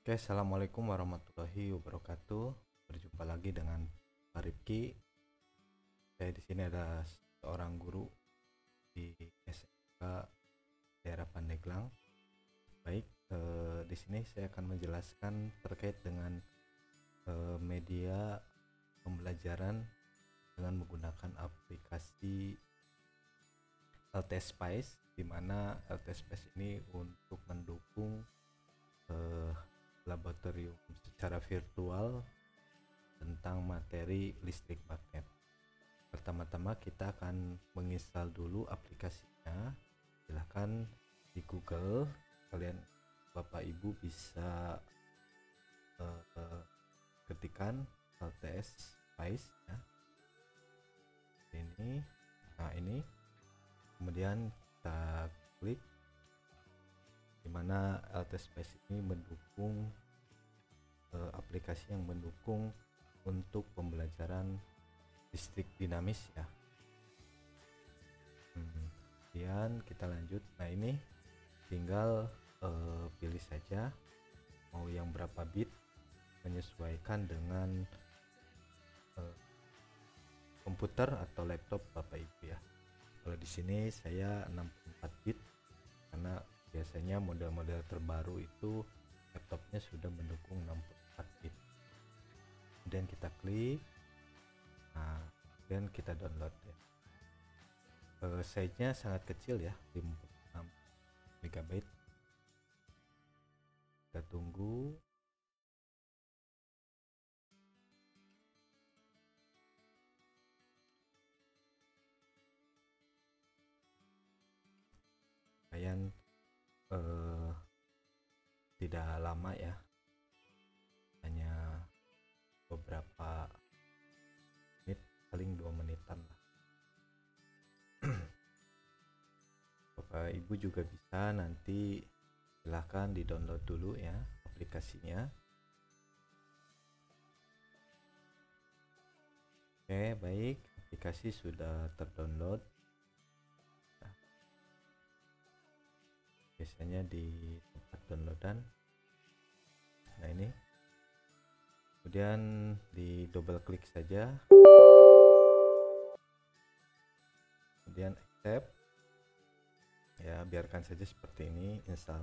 Oke, assalamualaikum warahmatullahi wabarakatuh. Berjumpa lagi dengan Pak Rifki. Saya di sini ada seorang guru di SMK daerah Pandeglang. Baik, di sini saya akan menjelaskan terkait dengan media pembelajaran dengan menggunakan aplikasi LTS Spice, di mana LTS Spice ini untuk mendukung eh, laboratorium secara virtual tentang materi listrik magnet. Pertama-tama kita akan menginstal dulu aplikasinya. Silahkan di Google, kalian Bapak Ibu bisa ketikkan LTS Spice ya. Ini, nah ini, kemudian kita klik dimana LTS Spice ini mendukung aplikasi yang mendukung untuk pembelajaran listrik dinamis ya. Kemudian kita lanjut. Nah ini tinggal pilih saja mau yang berapa bit, menyesuaikan dengan komputer atau laptop Bapak Ibu ya. Kalau di sini saya 64 bit karena biasanya model-model terbaru itu laptopnya sudah mendukung 64 bit. Kemudian kita klik, nah dan kita download ya. Size-nya sangat kecil ya, 56 MB. Kita tunggu. Lumayan tidak lama ya, hanya beberapa menit, paling 2 menitan lah. Bapak Ibu juga bisa nanti silahkan di download dulu ya aplikasinya. Oke, baik, aplikasi sudah terdownload. Nah, biasanya di tempat downloadan. Nah ini, kemudian di double klik saja, kemudian accept ya, biarkan saja seperti ini, install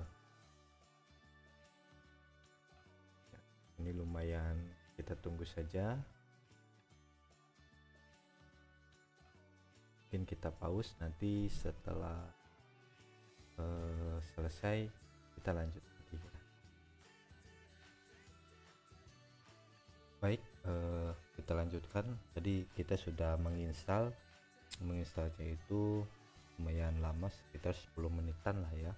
ya. Ini lumayan, kita tunggu saja, mungkin kita pause, nanti setelah selesai kita lanjut lagi ya. Baik, kita lanjutkan. Jadi kita sudah menginstalnya itu lumayan lama, sekitar 10 menitan lah ya,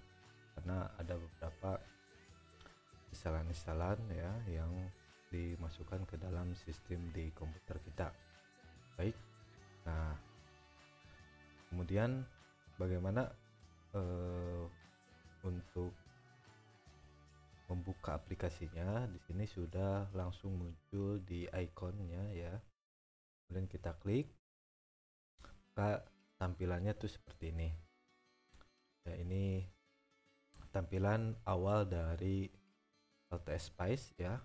karena ada beberapa instalan ya yang dimasukkan ke dalam sistem di komputer kita. Baik, nah kemudian bagaimana untuk membuka aplikasinya? Di sini sudah langsung muncul di ikonnya ya, kemudian kita klik, tampilannya tuh seperti ini ya. Ini tampilan awal dari LTS Spice ya.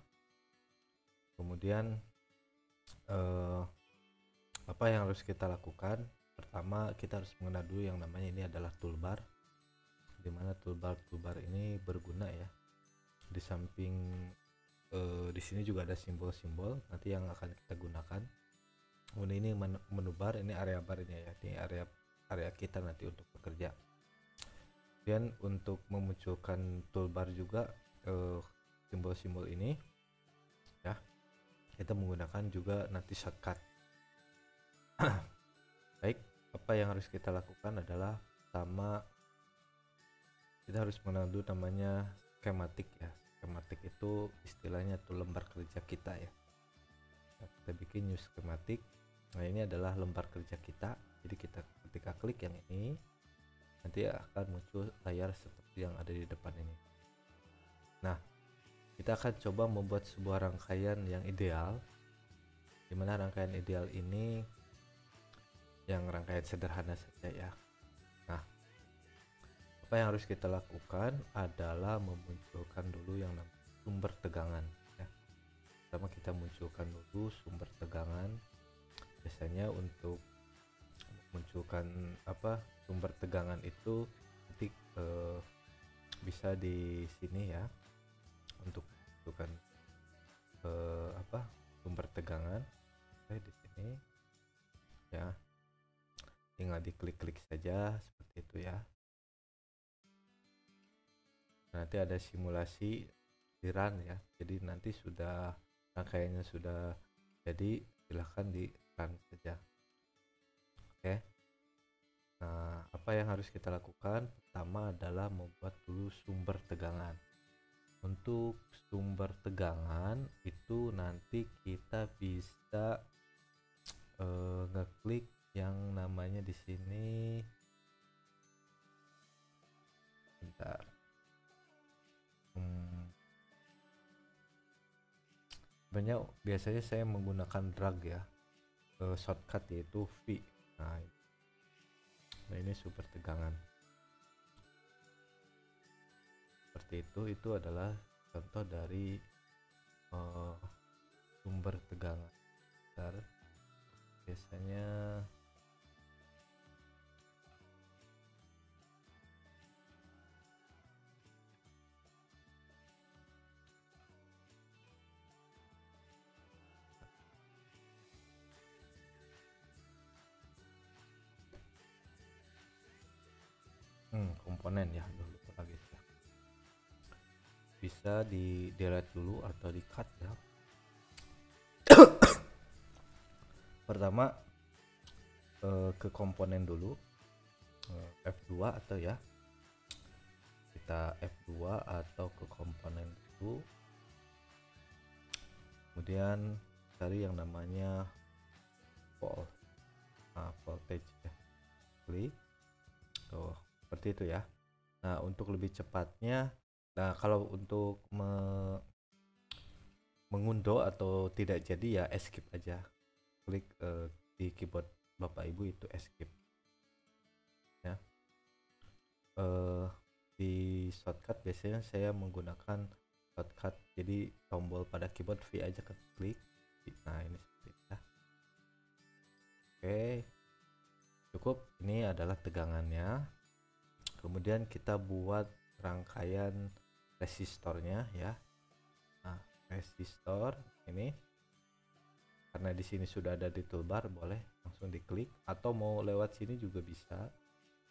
Kemudian apa yang harus kita lakukan? Pertama, kita harus mengenal dulu yang namanya ini adalah toolbar, dimana toolbar ini berguna ya. Di samping di sini juga ada simbol-simbol nanti yang akan kita gunakan. Kemudian ini menu bar, ini area barnya ya, ini area kita nanti untuk bekerja. Kemudian untuk memunculkan toolbar juga simbol-simbol ini ya, kita menggunakan juga nanti shortcut. Baik, apa yang harus kita lakukan adalah pertama kita harus mengenal dulu namanya skematik ya. Skematik itu istilahnya tuh lembar kerja kita ya. Nah, kita bikin new skematik. Nah ini adalah lembar kerja kita, jadi kita ketika klik yang ini nanti akan muncul layar seperti yang ada di depan ini. Nah kita akan coba membuat sebuah rangkaian yang ideal, dimana rangkaian ideal ini yang rangkaian sederhana saja ya. Nah apa yang harus kita lakukan adalah memunculkan dulu yang namanya sumber tegangan ya. Pertama kita munculkan dulu sumber tegangan. Biasanya untuk munculkan sumber tegangan itu nanti bisa di sini ya, untuk munculkan sumber tegangan. Oke, di sini ya, tinggal diklik-klik saja seperti itu ya. Nanti ada simulasi di run ya, jadi nanti sudah rangkaiannya sudah jadi, silahkan di run saja. Oke, nah apa yang harus kita lakukan? Pertama adalah membuat dulu sumber tegangan. Untuk sumber tegangan itu nanti kita bisa ngeklik yang namanya di sini, bentar, biasanya saya menggunakan drag ya, shortcut yaitu V. Nah ini sumber tegangan seperti itu adalah contoh dari sumber tegangan. Bentar, biasanya komponen ya, dulu lagi ya, bisa di delete dulu atau di cut ya. Pertama ke komponen dulu, F2 atau ya, kita F2 atau ke komponen dulu, kemudian cari yang namanya voltage ya, klik tuh seperti itu ya. Nah untuk lebih cepatnya, nah kalau untuk mengunduh atau tidak jadi ya escape aja, klik di keyboard Bapak Ibu itu escape ya. Di shortcut biasanya saya menggunakan shortcut, jadi tombol pada keyboard V aja, klik. Nah ini seperti itu ya. Oke, cukup. Ini adalah tegangannya. Kemudian kita buat rangkaian resistornya ya. Nah resistor ini, karena di sini sudah ada di toolbar, boleh langsung diklik, atau mau lewat sini juga bisa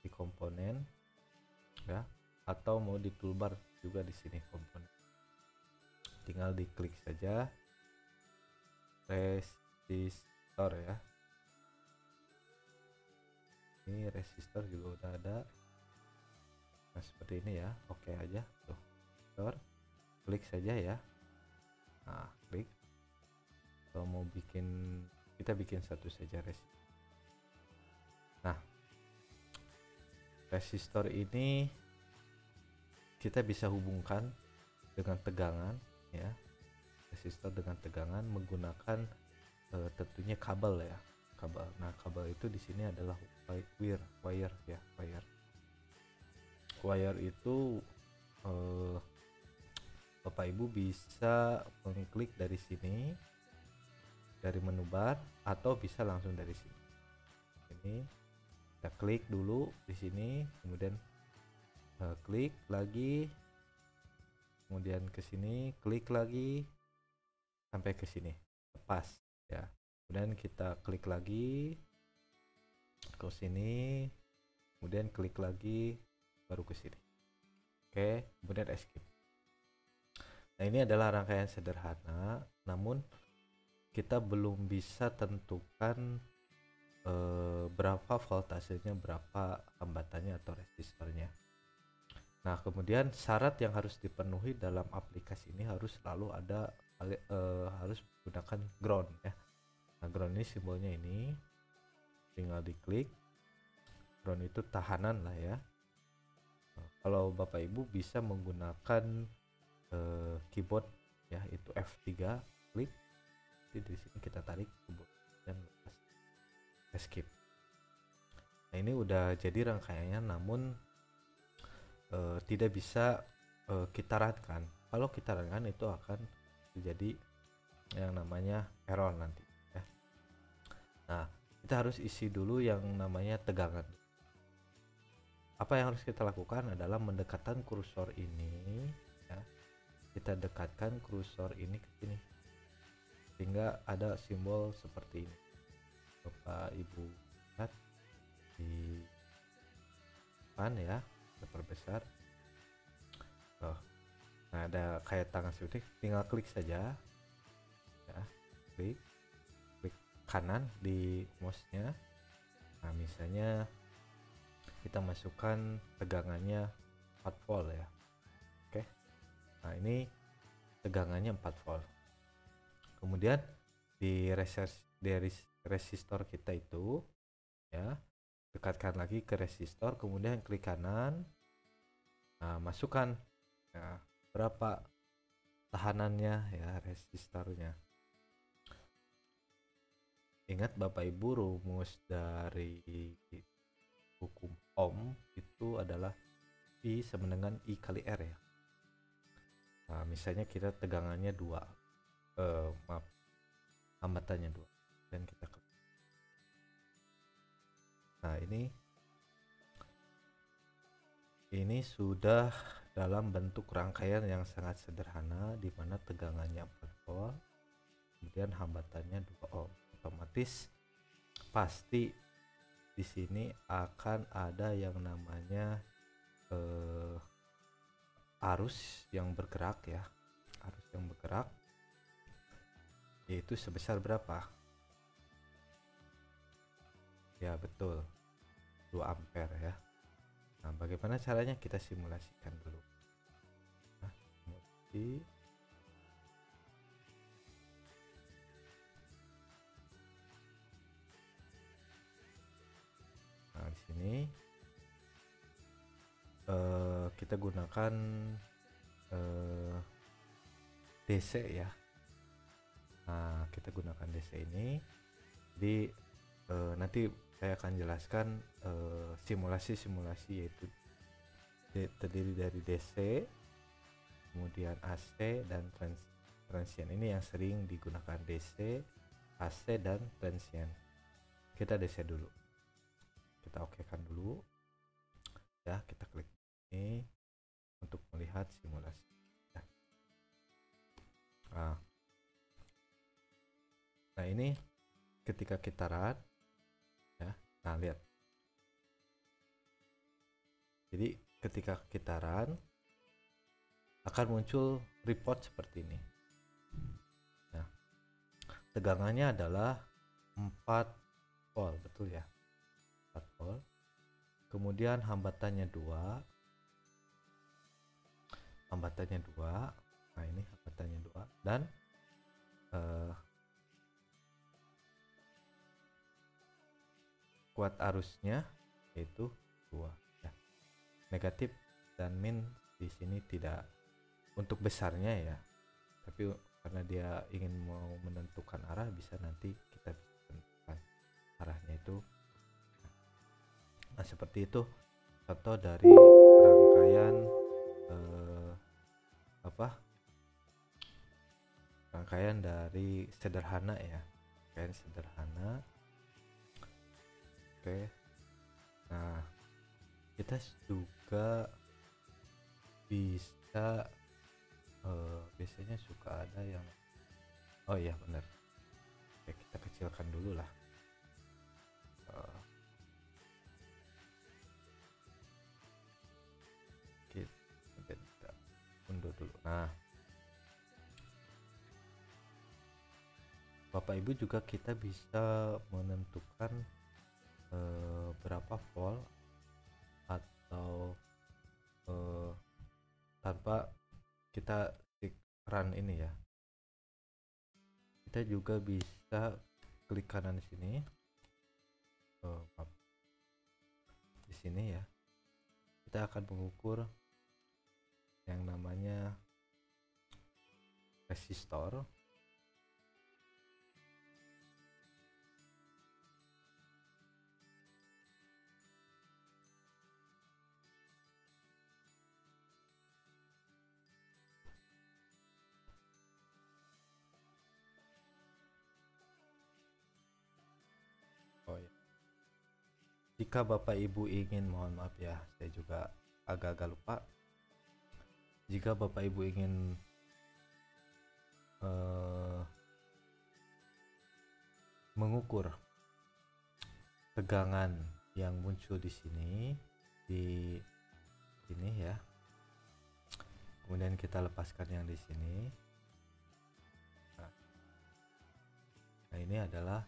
di komponen ya, atau mau di toolbar juga di sini komponen, tinggal diklik saja resistor ya. Ini resistor juga udah ada. Nah seperti ini ya, oke aja tuh, resistor, klik saja ya. Nah klik, kalau mau kita bikin satu saja resistor. Nah resistor ini kita bisa hubungkan dengan tegangan ya, resistor dengan tegangan menggunakan tentunya kabel ya, kabel. Nah kabel itu di sini adalah wire ya, wire itu Bapak Ibu bisa mengklik dari sini, dari menu bar, atau bisa langsung dari sini. Ini kita klik dulu di sini, kemudian klik lagi, kemudian ke sini, klik lagi sampai ke sini, lepas ya. Kemudian kita klik lagi ke sini, kemudian klik lagi baru ke sini. Oke, kemudian escape. Nah ini adalah rangkaian sederhana, namun kita belum bisa tentukan berapa voltasenya, berapa hambatannya atau resistornya. Nah kemudian syarat yang harus dipenuhi dalam aplikasi ini harus selalu ada, harus menggunakan ground ya. Nah ground ini simbolnya ini, tinggal diklik. Ground itu tahanan lah ya. Nah, kalau Bapak Ibu bisa menggunakan keyboard ya, itu F3, klik. Jadi di sini kita tarik keyboard dan lepas, escape. Nah ini udah jadi rangkaiannya, namun tidak bisa kita runkan Kalau kita runkan itu akan terjadi yang namanya error nanti ya. Nah, kita harus isi dulu yang namanya tegangan. Apa yang harus kita lakukan adalah mendekatkan kursor ini ya. Kita dekatkan kursor ini ke sini sehingga ada simbol seperti ini. Bapak Ibu lihat di depan ya, diperbesar. Oh, nah ada kayak tangan seperti, tinggal klik saja ya, klik kanan di mouse-nya. Nah, misalnya kita masukkan tegangannya 4 volt ya. Oke. Nah, ini tegangannya 4 volt. Kemudian di resistor kita itu ya, dekatkan lagi ke resistor, kemudian klik kanan. Nah, masukkan ya, berapa tahanannya ya, resistornya. Ingat Bapak Ibu, rumus dari hukum Ohm itu adalah I sama dengan I kali R ya. Nah, misalnya kita tegangannya 2, hambatannya 2, dan kita klik. Nah, ini sudah dalam bentuk rangkaian yang sangat sederhana, di mana tegangannya 4 volt, kemudian hambatannya 2 ohm. Otomatis pasti di sini akan ada yang namanya arus yang bergerak ya. Arus yang bergerak yaitu sebesar berapa? Ya betul, 2 ampere ya. Nah, bagaimana caranya? Kita simulasikan dulu. Nah, simulasi. Nah, di sini kita gunakan DC ya. Nah, kita gunakan DC ini. Jadi nanti saya akan jelaskan simulasi-simulasi, yaitu terdiri dari DC, kemudian AC dan transient. Ini yang sering digunakan, DC, AC dan transient. Kita DC dulu, kita okekan dulu ya, kita klik ini untuk melihat simulasi ya. Nah, ini ketika kita run ya. Nah, lihat, jadi ketika kita run akan muncul report seperti ini. Nah, tegangannya adalah 4 volt, betul ya, 4 volt. Kemudian hambatannya 2. Nah, ini hambatannya 2 dan kuat arusnya yaitu 2 ya. Negatif dan min di sini tidak untuk besarnya ya, tapi karena dia ingin mau menentukan arah, bisa nanti kita tentukan arahnya itu. Nah, seperti itu contoh dari rangkaian rangkaian dari sederhana ya, rangkaian sederhana. Oke. Nah, kita juga bisa biasanya suka ada yang, oh iya benar, oke, kita kecilkan dulu lah. Kita undur dulu. Nah, Bapak Ibu, juga kita bisa menentukan berapa volt atau tanpa kita run ini ya. Kita juga bisa klik kanan di sini, di sini ya. Kita akan mengukur yang namanya resistor. Jika Bapak Ibu ingin, mohon maaf ya, saya juga agak-agak lupa. Jika Bapak Ibu ingin mengukur tegangan yang muncul di sini, di sini ya, kemudian kita lepaskan yang di sini. Nah ini adalah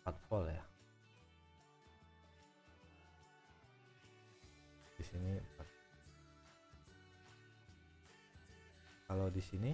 4 volt ya. Di sini 4. Kalau di sini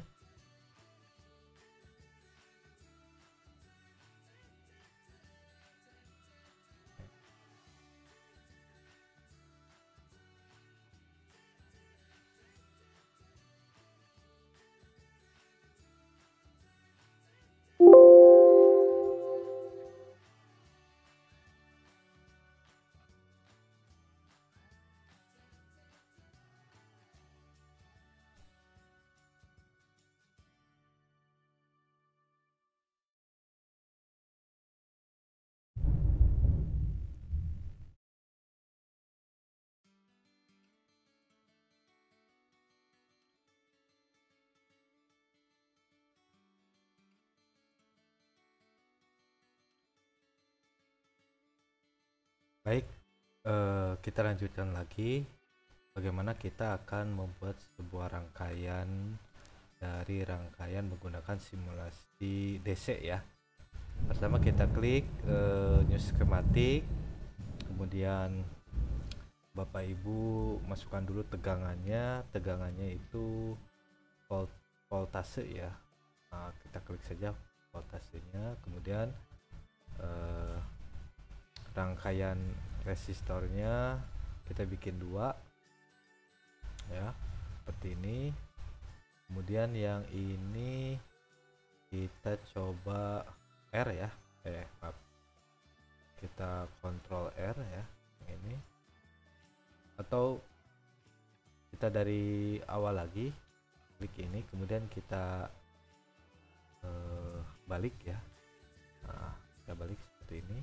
baik, kita lanjutkan lagi bagaimana kita akan membuat sebuah rangkaian dari rangkaian menggunakan simulasi DC ya. Pertama kita klik new schematic, kemudian Bapak Ibu masukkan dulu tegangannya itu voltase ya. Nah, kita klik saja voltasenya, kemudian rangkaian resistornya kita bikin 2 ya, seperti ini. Kemudian yang ini kita coba R ya, maaf, kita kontrol R ya, yang ini, atau kita dari awal lagi klik ini, kemudian kita balik ya. Nah, kita balik seperti ini,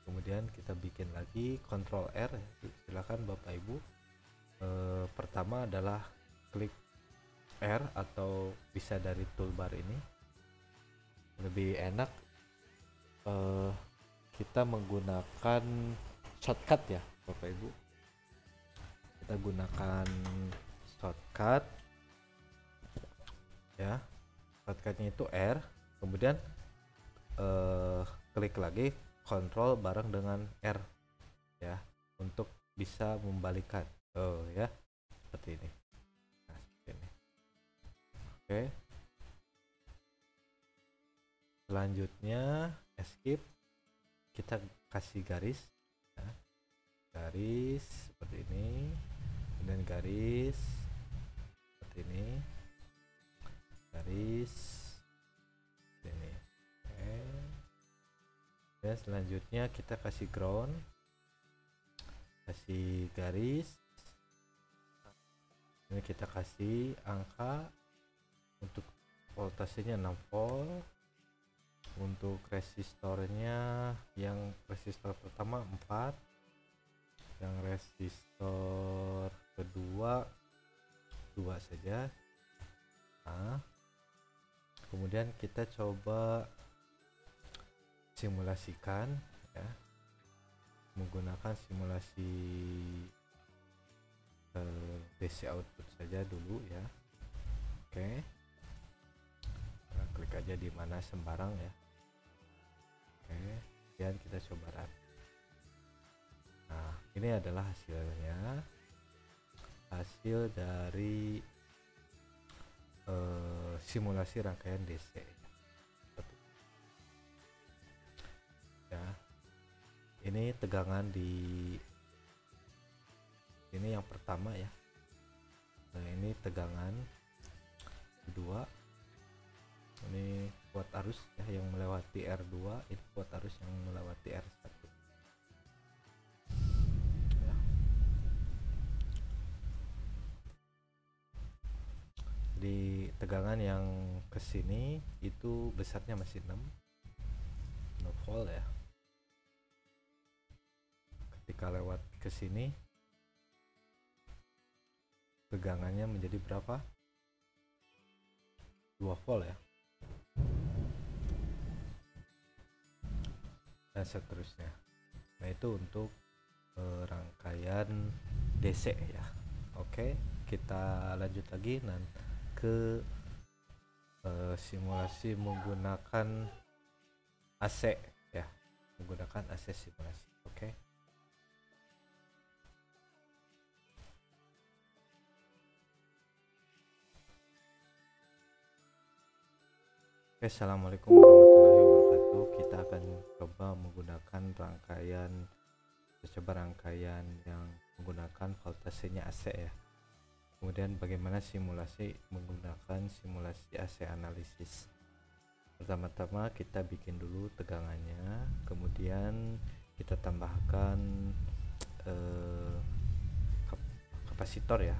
kemudian kita bikin lagi kontrol R. Silakan Bapak Ibu, pertama adalah klik R atau bisa dari toolbar ini. Lebih enak kita menggunakan shortcut ya Bapak Ibu, kita gunakan shortcut ya. Shortcutnya itu R, kemudian klik lagi kontrol bareng dengan R ya, untuk bisa membalikkan ya, seperti ini. Nah, seperti ini. Oke, selanjutnya escape, kita kasih garis ya. Garis seperti ini, kemudian garis seperti ini, garis seperti ini. Oke. Dan selanjutnya kita kasih ground, kasih garis, ini kita kasih angka untuk voltasenya 6 volt, untuk resistornya yang resistor pertama 4, yang resistor kedua 2 saja. Nah, kemudian kita coba simulasikan ya, menggunakan simulasi DC output saja dulu ya. Oke, nah, klik aja di mana sembarang ya. Oke, kemudian kita coba run. Nah, ini adalah hasilnya, hasil dari simulasi rangkaian DC ya. Ini tegangan di ini yang pertama ya. Nah, ini tegangan kedua, ini kuat arus ya yang melewati R2, ini kuat arus yang melewati R1 ya. Di tegangan yang kesini itu besarnya masih 6 volt ya. Ketika lewat ke sini tegangannya menjadi berapa? 2 volt ya, dan seterusnya. Nah itu untuk rangkaian DC ya. Oke, kita lanjut lagi ke simulasi menggunakan AC ya, menggunakan AC simulasi. Oke. Assalamualaikum warahmatullahi wabarakatuh. Kita akan coba menggunakan rangkaian yang menggunakan voltasenya AC ya. Kemudian bagaimana simulasi menggunakan simulasi AC analisis. Pertama-tama kita bikin dulu tegangannya, kemudian kita tambahkan kapasitor ya,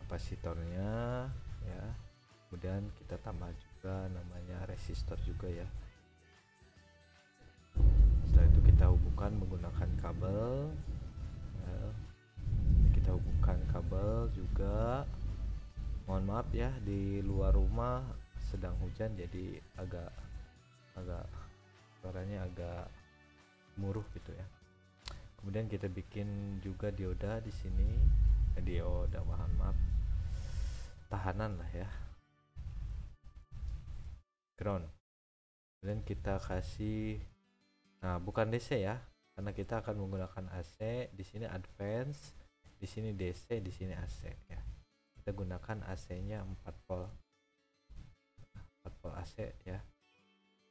kapasitornya ya. Kemudian kita tambah juga namanya resistor juga ya. Setelah itu kita hubungkan menggunakan kabel ya. Kita hubungkan kabel juga. Mohon maaf ya, di luar rumah sedang hujan jadi agak suaranya agak muruh gitu ya. Kemudian kita bikin juga dioda di sini, dioda, mohon maaf, tahanan lah ya, ground. Kemudian kita kasih, nah bukan DC ya, karena kita akan menggunakan AC. Di sini advance, di sini DC, di sini AC ya. Kita gunakan AC-nya 4 volt, 4 volt AC ya.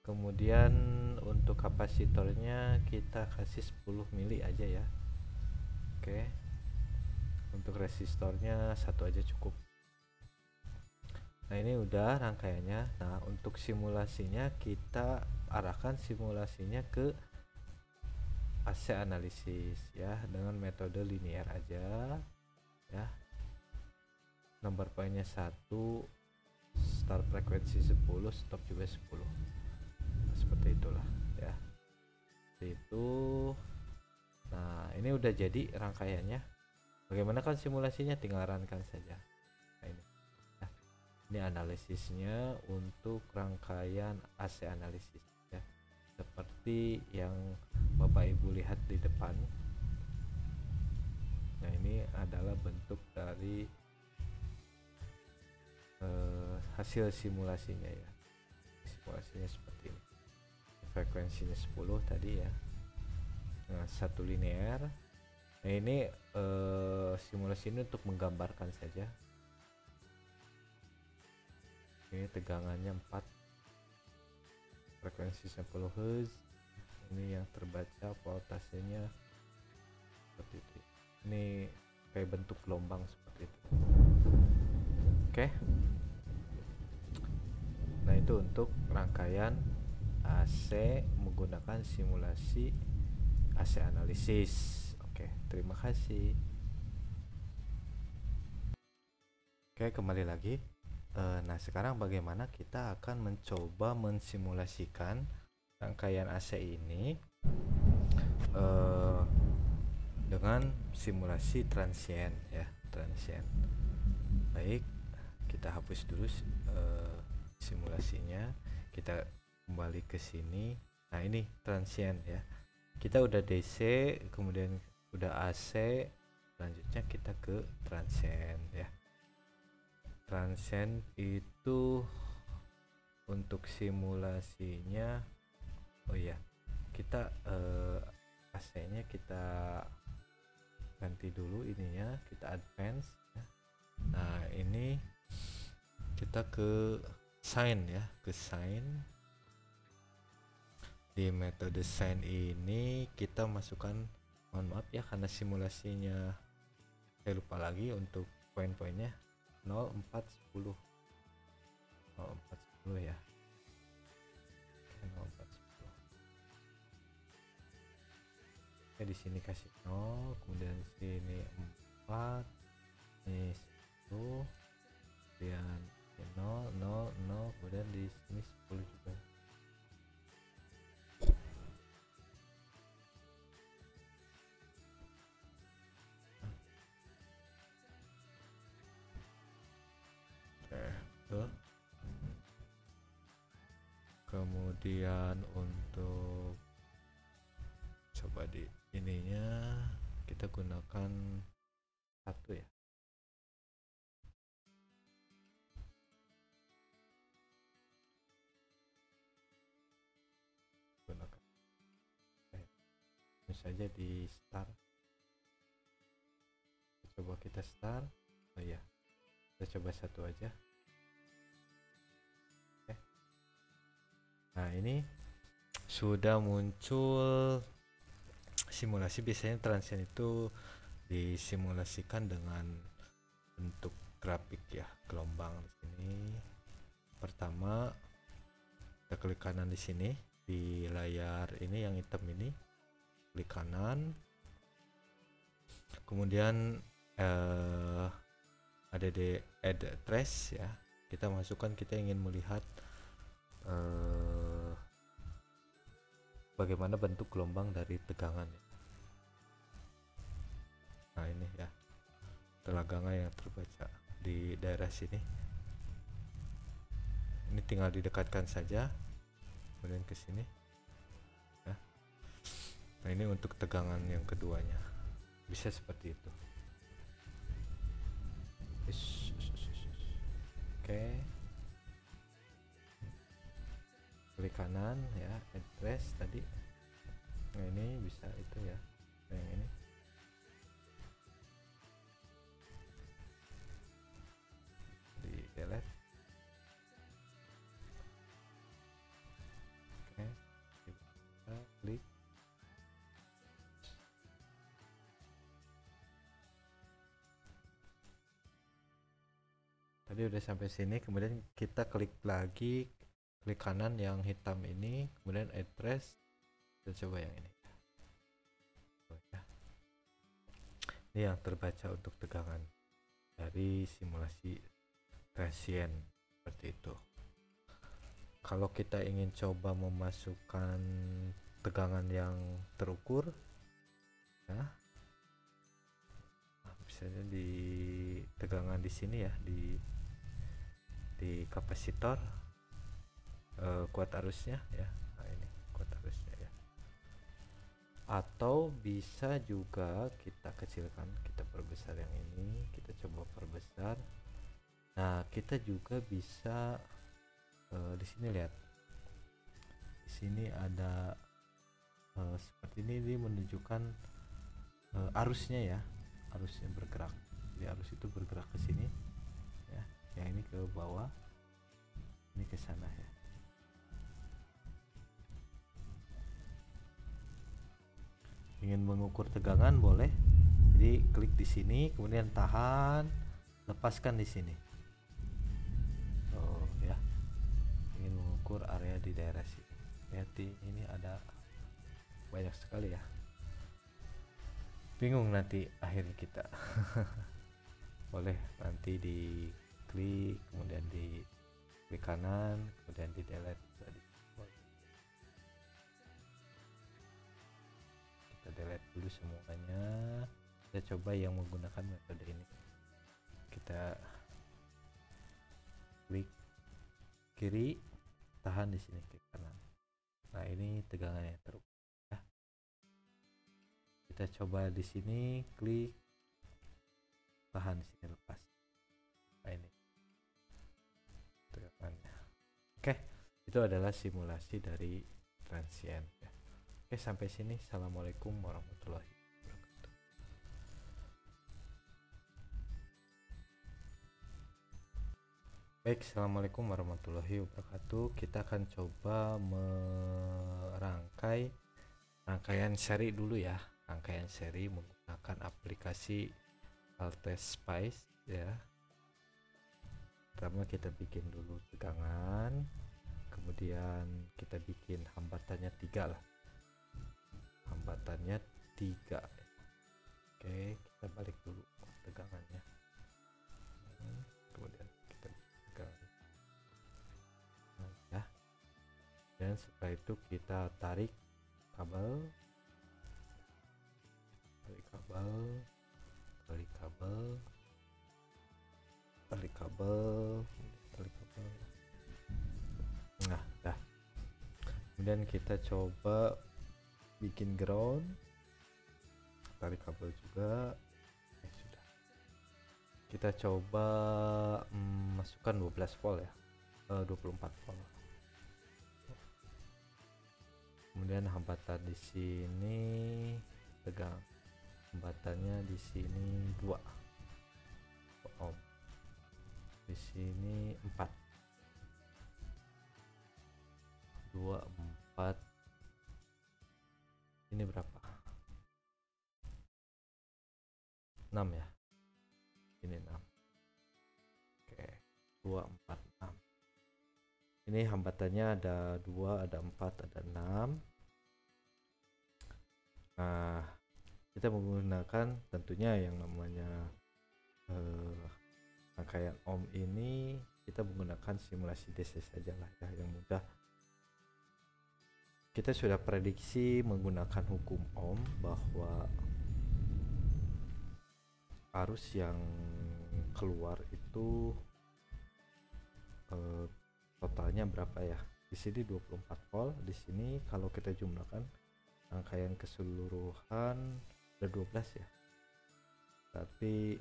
Kemudian untuk kapasitornya kita kasih 10 mili aja ya. Oke. Untuk resistornya 1 aja cukup. Nah ini udah rangkaiannya. Nah untuk simulasinya kita arahkan simulasinya ke AC analisis ya, dengan metode linear aja ya. Nomor poinnya 1, start frekuensi 10, stop juga 10. Nah, seperti itulah ya. Seperti itu. Nah ini udah jadi rangkaiannya. Bagaimana kan simulasinya, tinggal runkan saja. Nah, ini analisisnya untuk rangkaian AC analisis ya, seperti yang Bapak Ibu lihat di depan. Nah ini adalah bentuk dari hasil simulasinya ya. Simulasinya seperti ini. Frekuensinya 10 tadi ya. Nah, 1 linear. Nah ini simulasi ini untuk menggambarkan saja. Ini tegangannya 4, frekuensi 10 Hz. Ini yang terbaca voltasenya seperti itu. Ini kayak bentuk gelombang seperti itu. Oke. Nah itu untuk rangkaian AC menggunakan simulasi AC analisis. Oke, terima kasih. Oke, kembali lagi. Nah sekarang bagaimana kita akan mencoba mensimulasikan rangkaian AC ini dengan simulasi transient ya, transient. Baik, kita hapus dulu simulasinya, kita kembali ke sini. Nah ini transient ya, kita udah DC, kemudian udah AC, selanjutnya kita ke transient ya. Transient itu untuk simulasinya, oh iya, kita AC nya kita ganti dulu ininya, kita advance ya. Nah ini kita ke sine ya, ke sine. Di metode sine ini kita masukkan, mohon maaf ya karena simulasinya saya lupa lagi untuk poin-poinnya, 0, 4, 10, 0, 4, 10 ya. Oke, 0, 4, 10. Oke, di sini kasih 0, kemudian sini 4, ini 10, kemudian 0, 0, 0, kemudian di sini 10 juga. Kemudian untuk coba di ininya kita gunakan satu ya. Gunakan ini saja di start. Coba kita start. Oh ya, kita coba satu aja. Oke. Nah, ini sudah muncul simulasi. Biasanya transient itu disimulasikan dengan bentuk grafik ya, gelombang di sini. Pertama kita klik kanan di sini di layar ini yang hitam ini, klik kanan, kemudian ada di add trace ya, kita masukkan, kita ingin melihat bagaimana bentuk gelombang dari tegangan. Nah ini ya, tegangan yang terbaca di daerah sini. Ini tinggal didekatkan saja, kemudian ke sini ya. Nah ini untuk tegangan yang keduanya, bisa seperti itu. Oke, klik kanan ya, address tadi. Nah ini bisa itu ya, yang ini di delete. Oke, kita klik. Tadi udah sampai sini, kemudian kita klik lagi, klik kanan yang hitam ini, kemudian address. Kita coba yang ini. Ini yang terbaca untuk tegangan dari simulasi transient seperti itu. Kalau kita ingin coba memasukkan tegangan yang terukur ya, misalnya di tegangan di sini ya, di kapasitor, kuat arusnya ya. Nah ini kuat arusnya ya. Atau bisa juga kita kecilkan, kita perbesar yang ini, kita coba perbesar. Nah kita juga bisa di sini lihat, di sini ada seperti ini, dia menunjukkan arusnya ya, arusnya bergerak. Jadi arus itu bergerak ke sini ya, yang ini ke bawah, ini ke sana ya. Ingin mengukur tegangan boleh, jadi klik di sini, kemudian tahan, lepaskan di sini. Oh ya, ingin mengukur area di daerah sini. Lihat ini ada banyak sekali ya. Bingung nanti akhir kita. Boleh nanti di klik, kemudian di klik kanan, kemudian di delete. Kita delete dulu semuanya. Kita coba yang menggunakan metode ini. Kita klik kiri, tahan di sini, klik kanan. Nah ini tegangannya terukur. Kita coba di sini, klik, tahan di sini, lepas. Nah ini tegangannya. Oke, itu adalah simulasi dari transient ya. Oke, sampai sini. Assalamualaikum warahmatullahi wabarakatuh. Baik, assalamualaikum warahmatullahi wabarakatuh. Kita akan coba merangkai rangkaian seri dulu ya. Rangkaian seri menggunakan aplikasi AltSpice ya. Pertama kita bikin dulu tegangan, kemudian kita bikin hambatannya 3 lah, hambatannya 3. Oke, kita balik dulu tegangannya, kemudian kita tegangan ya, dan setelah itu kita tarik kabel, tarik kabel. Nah dah, Kemudian kita coba bikin ground, tarik kabel juga. Sudah, kita coba masukkan 12 volt ya, 24 volt. Kemudian hambatan di sini tegang, hambatannya di sini 2 ohm, di sini 4, 2 4, ini berapa, 6 ya, ini 6. Oke, 2 4 6. Ini hambatannya ada 2, ada 4, ada 6. Nah, kita menggunakan tentunya yang namanya rangkaian ohm ini, kita menggunakan simulasi DC saja lah ya, yang mudah. Kita sudah prediksi menggunakan hukum ohm bahwa arus yang keluar itu totalnya berapa ya? Di sini 24 volt, di sini kalau kita jumlahkan rangkaian keseluruhan ada 12 ya. Tapi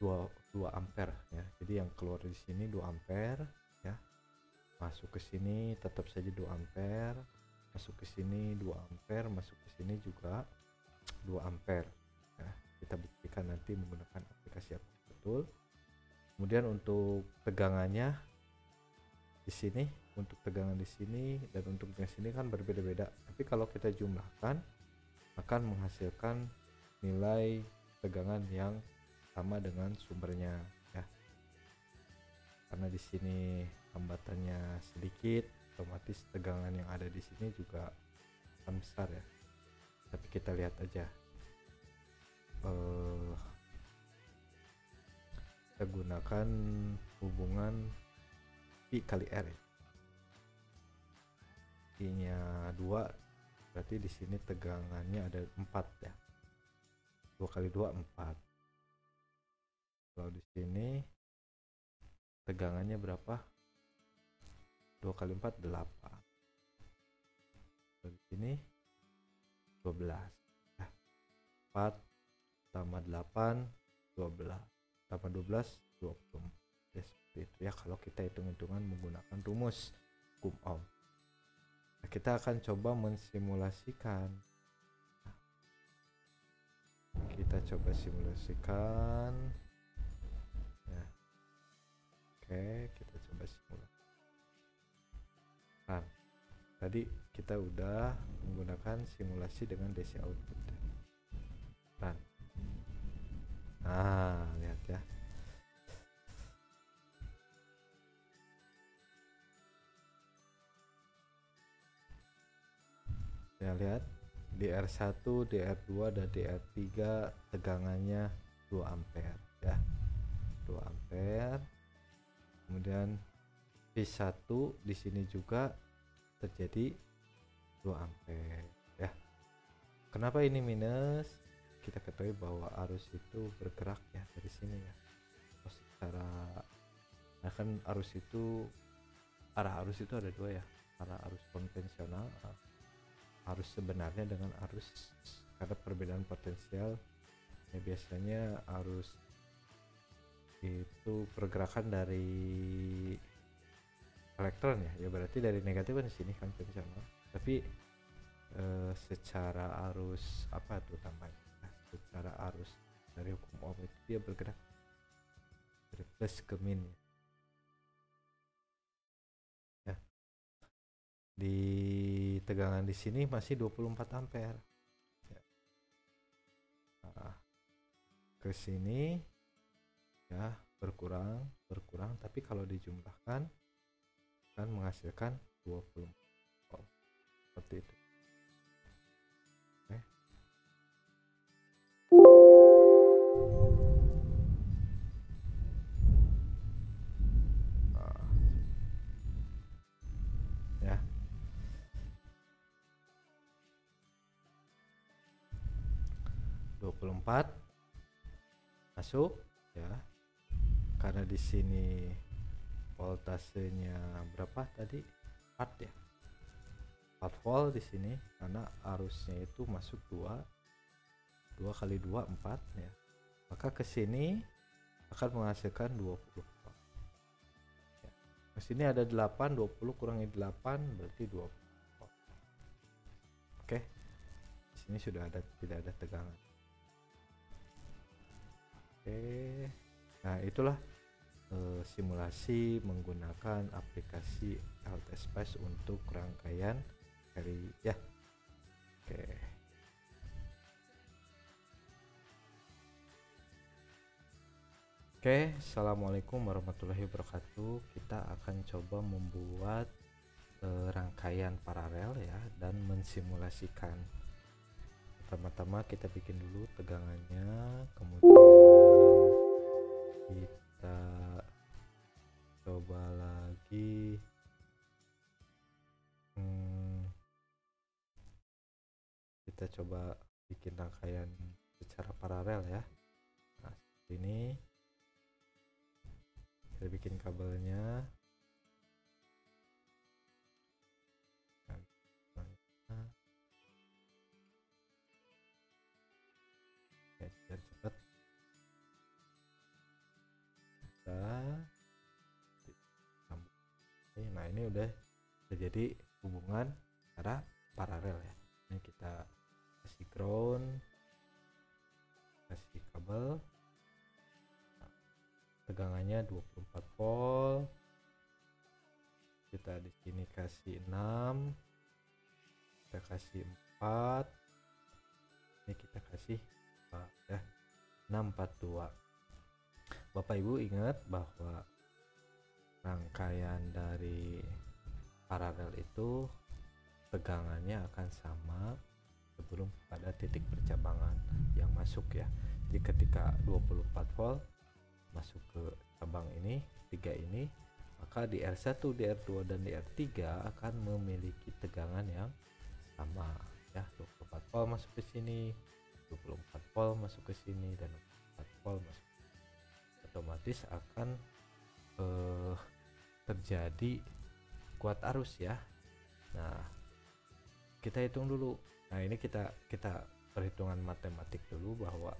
2 ampere ya. Jadi yang keluar di sini 2 ampere ya. Masuk ke sini tetap saja 2 ampere, masuk ke sini 2 ampere, masuk ke sini juga 2 ampere ya. Kita buktikan nanti menggunakan aplikasi apa betul. Kemudian untuk tegangannya di sini, untuk tegangan di sini dan untuk yang sini kan berbeda-beda. Tapi kalau kita jumlahkan akan menghasilkan nilai tegangan yang sama dengan sumbernya ya. Karena di sini hambatannya sedikit, otomatis tegangan yang ada di sini juga akan besar ya. Tapi kita lihat aja, kita gunakan hubungan I kali R ya. I nya 2, berarti di sini tegangannya ada 4 ya. 2 kali 2 4. Kalau di sini tegangannya berapa? 2 kali 4 8. Kalau di sini 12 ya. 4 tambah 8 12 tambah 12 20 ya, seperti itu ya kalau kita hitung-hitungan menggunakan rumus hukum ohm. Nah, kita akan coba mensimulasikan. Kita coba simulasikan ya. Oke, kita coba simulasi. Nah, tadi kita udah menggunakan simulasi dengan DC output. Nah, lihat ya. Ya, lihat di R1, di R2 dan di R3 tegangannya 2 ampere ya. 2 ampere. Kemudian P1 di sini juga terjadi 2 ampere ya. Kenapa ini minus? Kita ketahui bahwa arus itu bergerak ya dari sini ya. Secara kan arus itu, arah arus itu ada 2 ya. Arah arus konvensional, arus sebenarnya dengan arus, karena perbedaan potensial ya, biasanya arus itu pergerakan dari elektron ya berarti dari negatif kan di sini kan konvensional, tapi secara arus apa tuh tambahnya, secara arus dari hukum ohm itu dia bergerak dari plus ke min ya. Di tegangan di sini masih 24 ampere ya. Nah, ke sini ya berkurang, tapi kalau dijumlahkan kan menghasilkan 20 volt seperti itu. Oke. Ya. (24) masuk ya. Karena di sini voltasenya berapa tadi? 4 ya. 4 volt di sini karena arusnya itu masuk 2 kali 2 4 ya. Maka ke sini akan menghasilkan 20 volt. Ya. Ke sini ada 8, 20 kurangi 8 berarti 20 volt. Oke. Di sini sudah tidak ada tegangan. Oke. Nah, itulah simulasi menggunakan aplikasi LTSpace untuk rangkaian dari ya. Oke. Oke, assalamualaikum warahmatullahi wabarakatuh. Kita akan coba membuat rangkaian paralel ya dan mensimulasikan. Pertama-tama kita bikin dulu tegangannya, kemudian kita coba lagi kita coba bikin rangkaian secara paralel ya. Nah, seperti ini kita bikin kabelnya. Biar cepat. Nah, ini udah jadi hubungan secara paralel ya. Ini kita kasih ground, kasih kabel, tegangannya 24 volt. Kita di sini kasih 6, kita kasih 4, ini kita kasih ya 642. Bapak Ibu ingat bahwa rangkaian dari paralel itu tegangannya akan sama sebelum pada titik percabangan yang masuk ya. Jadi ketika 24 volt masuk ke cabang ini 3 ini, maka di R1, di R2 dan di R3 akan memiliki tegangan yang sama ya. 24 volt masuk ke sini, 24 volt masuk ke sini, dan 24 volt masuk. Otomatis akan terjadi kuat arus ya. Nah, kita hitung dulu. Nah, ini kita perhitungan matematik dulu, bahwa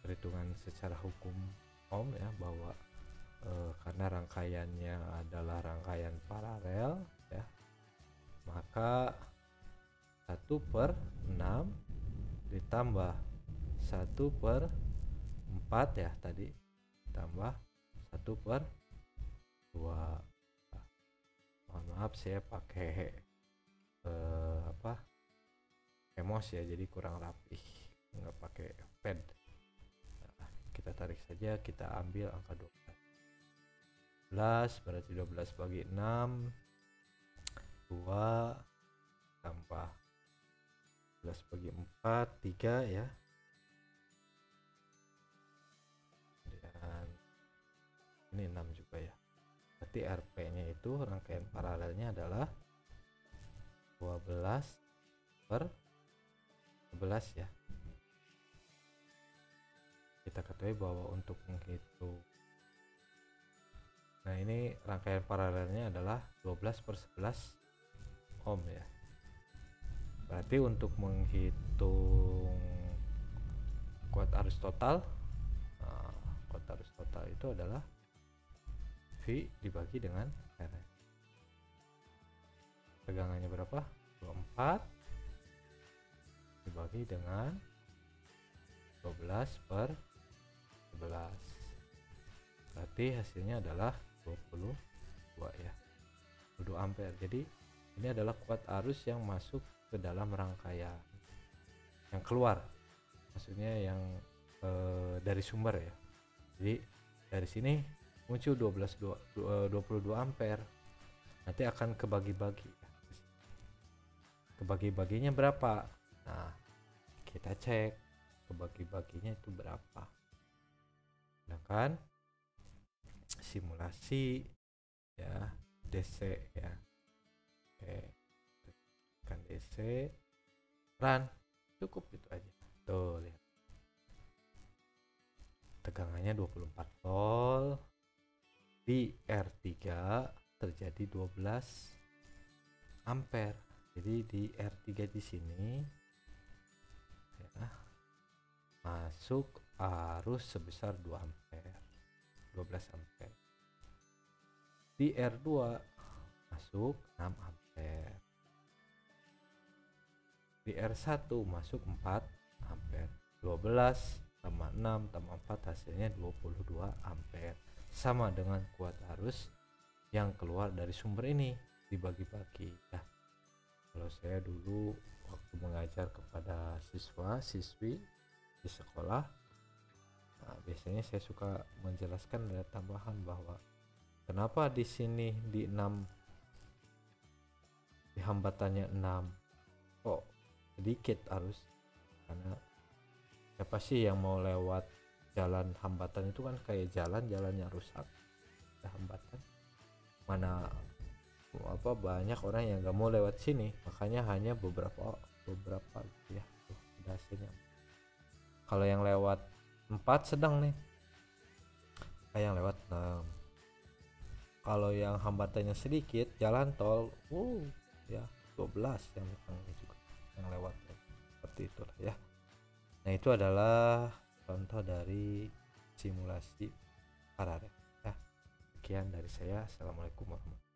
perhitungan secara hukum Ohm ya, bahwa karena rangkaiannya adalah rangkaian paralel ya, maka 1/6 ditambah 1/4 ya tadi, tambah 1/2. Mohon maaf saya pakai emos ya, jadi kurang rapih, nggak pakai pad. Nah, kita tarik saja, kita ambil angka 12, berarti 12 bagi 6 2 tambah 12 bagi 4 3 ya. Dan ini 6 juga ya. Berarti RP nya itu, rangkaian paralelnya adalah 12/11 ya. Kita ketahui bahwa untuk menghitung, nah ini rangkaian paralelnya adalah 12/11 ohm ya. Berarti untuk menghitung kuat arus total, kuat arus total itu adalah V dibagi dengan R. Tegangannya berapa? 24 dibagi dengan 12/11, berarti hasilnya adalah 22 ya, 22 ampere. Jadi ini adalah kuat arus yang masuk ke dalam rangkaian, yang keluar maksudnya yang dari sumber ya. Jadi dari sini muncul 22 ampere, nanti akan kebagi-bagi. Kebagi-baginya berapa? Nah, kita cek kebagi-baginya itu berapa. Sedangkan simulasi ya, DC ya. Oke, tekan DC, run, cukup itu aja. Tuh lihat, tegangannya 24 volt, di R3 terjadi 12 ampere. Jadi di R3 di sini ya, masuk arus sebesar 2 ampere, 12 ampere. Di R2 masuk 6 ampere. Di R1 masuk 4 ampere. 12 tambah 6 tambah 4 hasilnya 22 ampere. Sama dengan kuat arus yang keluar dari sumber ini dibagi-bagi ya. Kalau saya dulu waktu mengajar kepada siswa-siswi di sekolah, nah, biasanya saya suka menjelaskan ada tambahan bahwa kenapa di sini di 6 di hambatannya 6 kok sedikit arus, karena siapa sih yang mau lewat jalan hambatan itu kan kayak jalannya rusak, ada hambatan, mana banyak orang yang nggak mau lewat sini, makanya hanya beberapa gitu ya. Tuh, ada hasilnya. Kalau yang lewat 4 sedang nih, yang lewat 6. Kalau yang hambatannya sedikit jalan tol ya 12 yang juga yang lewat seperti itulah ya. Nah, itu adalah contoh dari simulasi paralel ya. Sekian dari saya. Assalamualaikum warahmatullahi wabarakatuh.